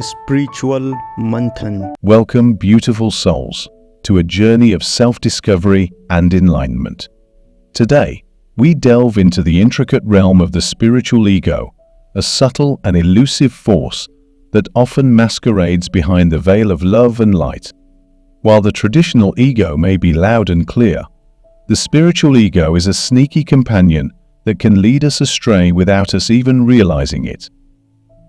Spiritual Manthan. Welcome, beautiful souls, to a journey of self-discovery and enlightenment. Today, we delve into the intricate realm of the spiritual ego, a subtle and elusive force that often masquerades behind the veil of love and light. While the traditional ego may be loud and clear, the spiritual ego is a sneaky companion that can lead us astray without us even realizing it.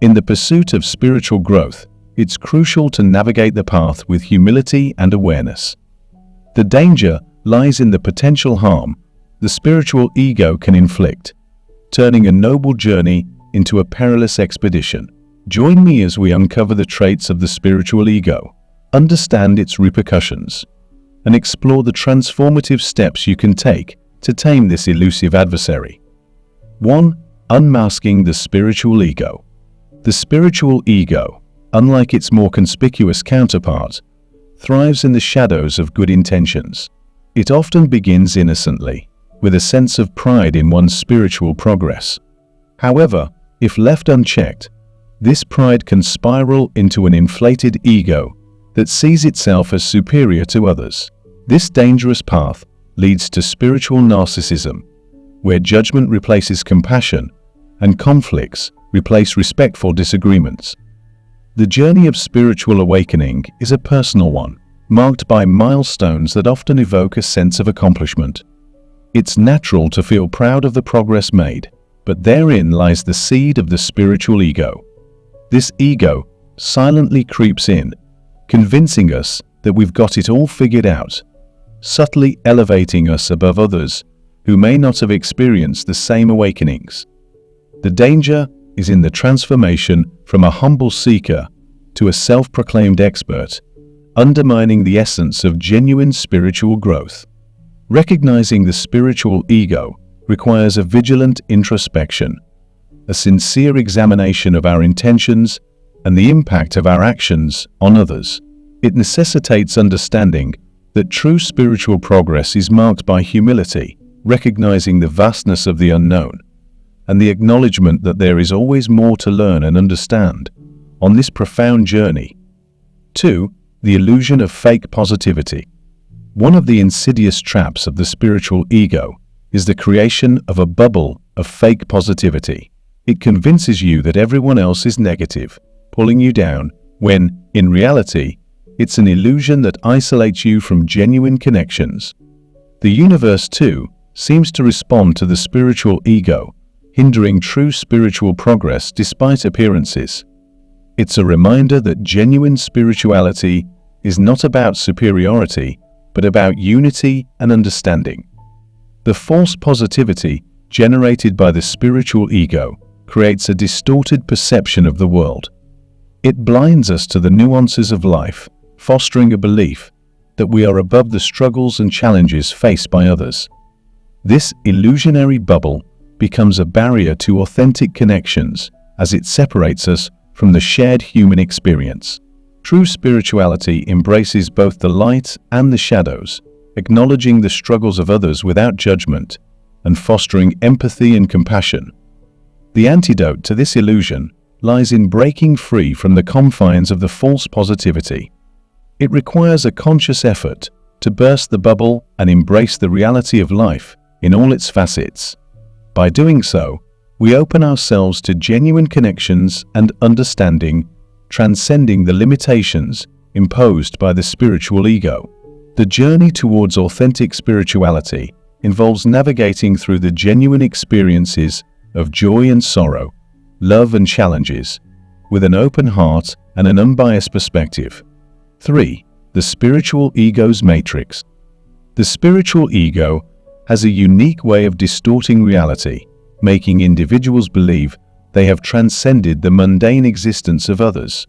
In the pursuit of spiritual growth, it's crucial to navigate the path with humility and awareness. The danger lies in the potential harm the spiritual ego can inflict, turning a noble journey into a perilous expedition. Join me as we uncover the traits of the spiritual ego, understand its repercussions, and explore the transformative steps you can take to tame this elusive adversary. 1. Unmasking the spiritual ego. The spiritual ego, unlike its more conspicuous counterpart, thrives in the shadows of good intentions. It often begins innocently, with a sense of pride in one's spiritual progress. However, if left unchecked, this pride can spiral into an inflated ego that sees itself as superior to others. This dangerous path leads to spiritual narcissism, where judgment replaces compassion and conflicts replace respectful disagreements. The journey of spiritual awakening is a personal one, marked by milestones that often evoke a sense of accomplishment. It's natural to feel proud of the progress made, but therein lies the seed of the spiritual ego. This ego silently creeps in, convincing us that we've got it all figured out, subtly elevating us above others who may not have experienced the same awakenings. The danger is in the transformation from a humble seeker to a self-proclaimed expert, undermining the essence of genuine spiritual growth. Recognizing the spiritual ego requires a vigilant introspection, a sincere examination of our intentions and the impact of our actions on others. It necessitates understanding that true spiritual progress is marked by humility, recognizing the vastness of the unknown, and the acknowledgement that there is always more to learn and understand on this profound journey. 2. The illusion of fake positivity. One of the insidious traps of the spiritual ego is the creation of a bubble of fake positivity. It convinces you that everyone else is negative, pulling you down, when, in reality, it's an illusion that isolates you from genuine connections. The universe, too, seems to respond to the spiritual ego, hindering true spiritual progress despite appearances. It's a reminder that genuine spirituality is not about superiority, but about unity and understanding. The false positivity generated by the spiritual ego creates a distorted perception of the world. It blinds us to the nuances of life, fostering a belief that we are above the struggles and challenges faced by others. This illusionary bubble becomes a barrier to authentic connections as it separates us from the shared human experience. True spirituality embraces both the light and the shadows, acknowledging the struggles of others without judgment and fostering empathy and compassion. The antidote to this illusion lies in breaking free from the confines of the false positivity. It requires a conscious effort to burst the bubble and embrace the reality of life in all its facets. By doing so, we open ourselves to genuine connections and understanding, transcending the limitations imposed by the spiritual ego. The journey towards authentic spirituality involves navigating through the genuine experiences of joy and sorrow, love and challenges, with an open heart and an unbiased perspective. 3. The spiritual ego's matrix. The spiritual ego has a unique way of distorting reality, making individuals believe they have transcended the mundane existence of others.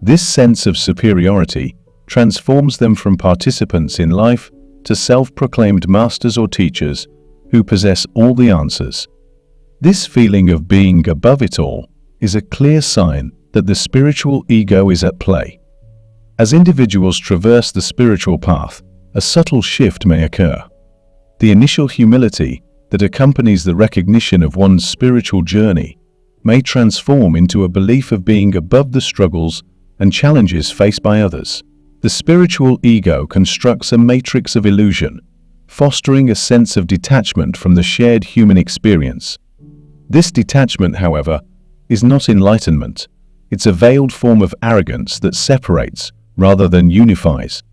This sense of superiority transforms them from participants in life to self-proclaimed masters or teachers who possess all the answers. This feeling of being above it all is a clear sign that the spiritual ego is at play. As individuals traverse the spiritual path, a subtle shift may occur. The initial humility that accompanies the recognition of one's spiritual journey may transform into a belief of being above the struggles and challenges faced by others. The spiritual ego constructs a matrix of illusion, fostering a sense of detachment from the shared human experience. This detachment, however, is not enlightenment. It's a veiled form of arrogance that separates rather than unifies.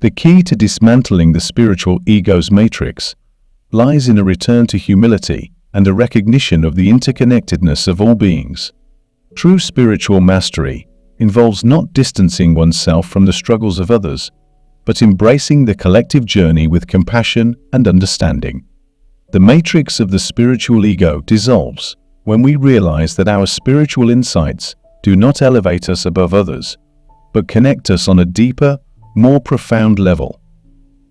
The key to dismantling the spiritual ego's matrix lies in a return to humility and a recognition of the interconnectedness of all beings. True spiritual mastery involves not distancing oneself from the struggles of others, but embracing the collective journey with compassion and understanding. The matrix of the spiritual ego dissolves when we realize that our spiritual insights do not elevate us above others, but connect us on a deeper, more profound level.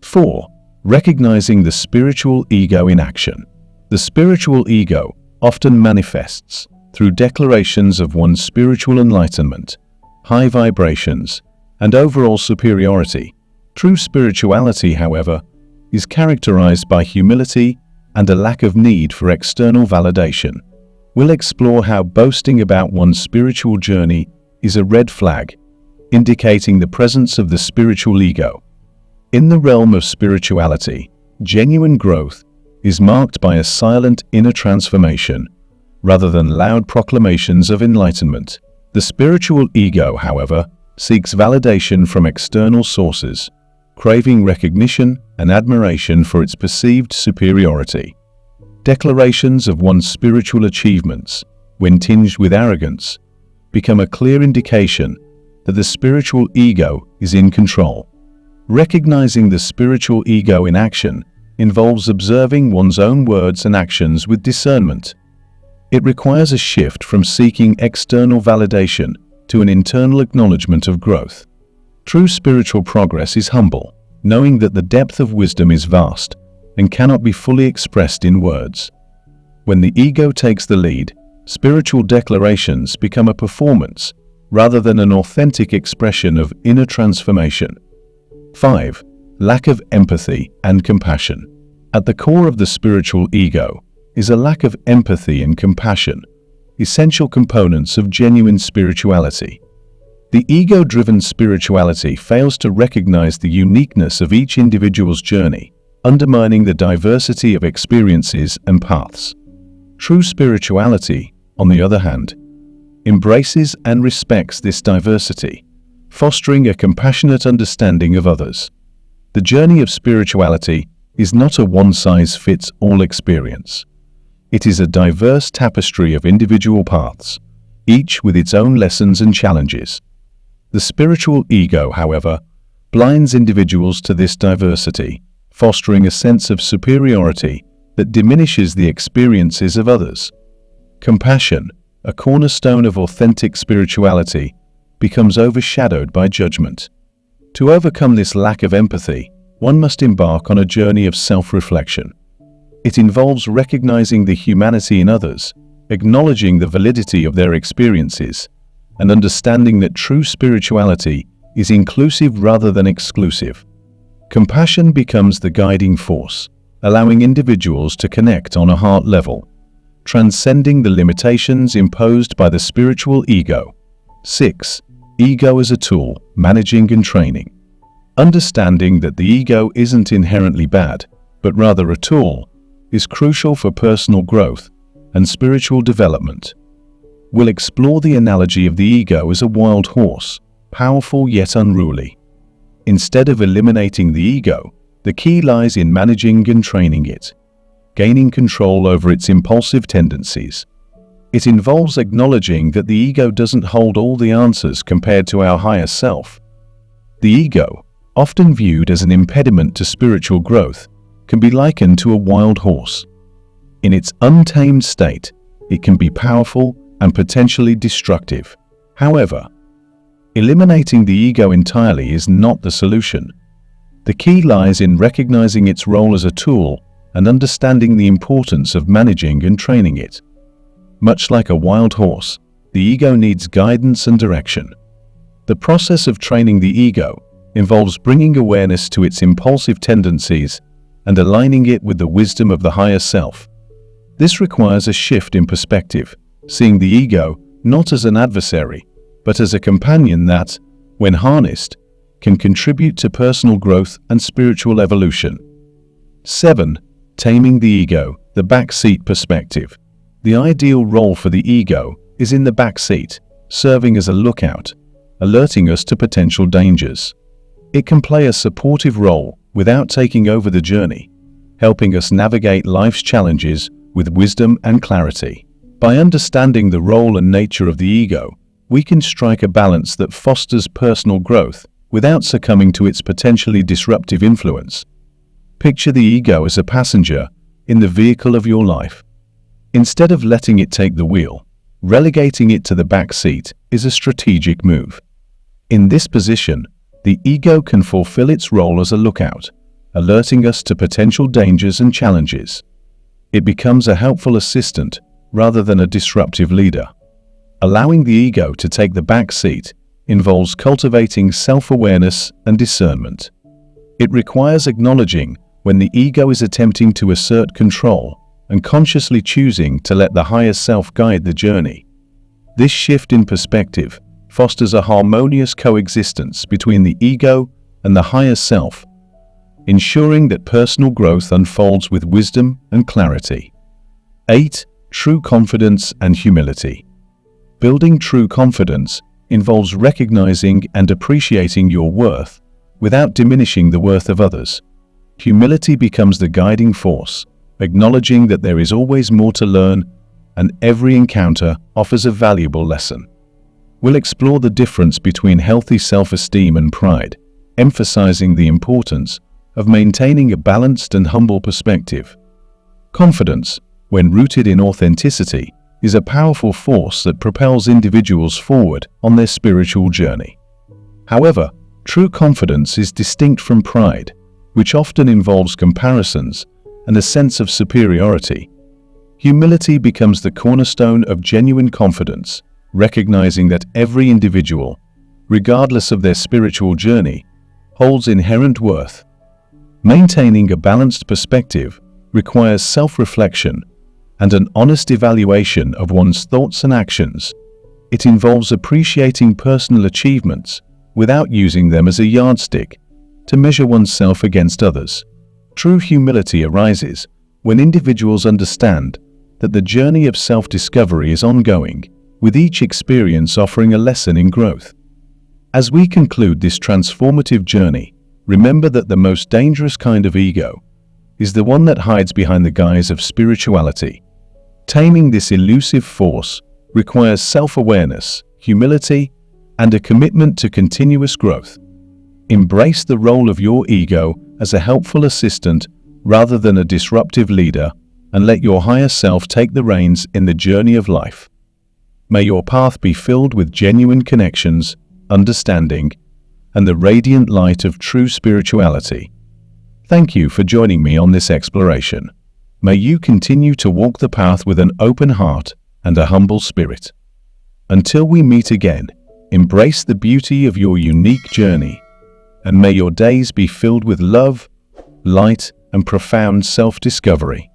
4. Recognizing the spiritual ego in action. The spiritual ego often manifests through declarations of one's spiritual enlightenment, high vibrations, and overall superiority. True spirituality, however, is characterized by humility and a lack of need for external validation. We'll explore how boasting about one's spiritual journey is a red flag, indicating the presence of the spiritual ego. In the realm of spirituality, genuine growth is marked by a silent inner transformation, rather than loud proclamations of enlightenment. The spiritual ego, however, seeks validation from external sources, craving recognition and admiration for its perceived superiority. Declarations of one's spiritual achievements, when tinged with arrogance, become a clear indication that the spiritual ego is in control. Recognizing the spiritual ego in action involves observing one's own words and actions with discernment. It requires a shift from seeking external validation to an internal acknowledgement of growth. True spiritual progress is humble, knowing that the depth of wisdom is vast and cannot be fully expressed in words. When the ego takes the lead, spiritual declarations become a performance rather than an authentic expression of inner transformation. 5. Lack of empathy and compassion. At the core of the spiritual ego is a lack of empathy and compassion, essential components of genuine spirituality. The ego-driven spirituality fails to recognize the uniqueness of each individual's journey, undermining the diversity of experiences and paths. True spirituality, on the other hand, embraces and respects this diversity, fostering a compassionate understanding of others. The journey of spirituality is not a one-size-fits-all experience. It is a diverse tapestry of individual paths, each with its own lessons and challenges. The spiritual ego, however, blinds individuals to this diversity, fostering a sense of superiority that diminishes the experiences of others. Compassion, a cornerstone of authentic spirituality, becomes overshadowed by judgment. To overcome this lack of empathy, one must embark on a journey of self-reflection. It involves recognizing the humanity in others, acknowledging the validity of their experiences, and understanding that true spirituality is inclusive rather than exclusive. Compassion becomes the guiding force, allowing individuals to connect on a heart level, transcending the limitations imposed by the spiritual ego. 6. Ego as a tool, managing and training. Understanding that the ego isn't inherently bad, but rather a tool, is crucial for personal growth and spiritual development. We'll explore the analogy of the ego as a wild horse, powerful yet unruly. Instead of eliminating the ego, the key lies in managing and training it, gaining control over its impulsive tendencies. It involves acknowledging that the ego doesn't hold all the answers compared to our higher self. The ego, often viewed as an impediment to spiritual growth, can be likened to a wild horse. In its untamed state, it can be powerful and potentially destructive. However, eliminating the ego entirely is not the solution. The key lies in recognizing its role as a tool and understanding the importance of managing and training it. Much like a wild horse, the ego needs guidance and direction. The process of training the ego involves bringing awareness to its impulsive tendencies and aligning it with the wisdom of the higher self. This requires a shift in perspective, seeing the ego not as an adversary, but as a companion that, when harnessed, can contribute to personal growth and spiritual evolution. 7. Taming the ego, the backseat perspective. The ideal role for the ego is in the backseat, serving as a lookout, alerting us to potential dangers. It can play a supportive role without taking over the journey, helping us navigate life's challenges with wisdom and clarity. By understanding the role and nature of the ego, we can strike a balance that fosters personal growth without succumbing to its potentially disruptive influence. Picture the ego as a passenger in the vehicle of your life. Instead of letting it take the wheel, relegating it to the back seat is a strategic move. In this position, the ego can fulfill its role as a lookout, alerting us to potential dangers and challenges. It becomes a helpful assistant rather than a disruptive leader. Allowing the ego to take the back seat involves cultivating self-awareness and discernment. It requires acknowledging when the ego is attempting to assert control and consciously choosing to let the higher self guide the journey. This shift in perspective fosters a harmonious coexistence between the ego and the higher self, ensuring that personal growth unfolds with wisdom and clarity. 8. True confidence and humility. Building true confidence involves recognizing and appreciating your worth without diminishing the worth of others. Humility becomes the guiding force, acknowledging that there is always more to learn and every encounter offers a valuable lesson. We'll explore the difference between healthy self-esteem and pride, emphasizing the importance of maintaining a balanced and humble perspective. Confidence, when rooted in authenticity, is a powerful force that propels individuals forward on their spiritual journey. However, true confidence is distinct from pride, which often involves comparisons and a sense of superiority. Humility becomes the cornerstone of genuine confidence, recognizing that every individual, regardless of their spiritual journey, holds inherent worth. Maintaining a balanced perspective requires self-reflection and an honest evaluation of one's thoughts and actions. It involves appreciating personal achievements without using them as a yardstick to measure oneself against others. True humility arises when individuals understand that the journey of self-discovery is ongoing, with each experience offering a lesson in growth. As we conclude this transformative journey, remember that the most dangerous kind of ego is the one that hides behind the guise of spirituality. Taming this elusive force requires self-awareness, humility, and a commitment to continuous growth. Embrace the role of your ego as a helpful assistant rather than a disruptive leader, and let your higher self take the reins in the journey of life. May your path be filled with genuine connections, understanding, and the radiant light of true spirituality. Thank you for joining me on this exploration. May you continue to walk the path with an open heart and a humble spirit. Until we meet again, embrace the beauty of your unique journey, and may your days be filled with love, light, and profound self-discovery.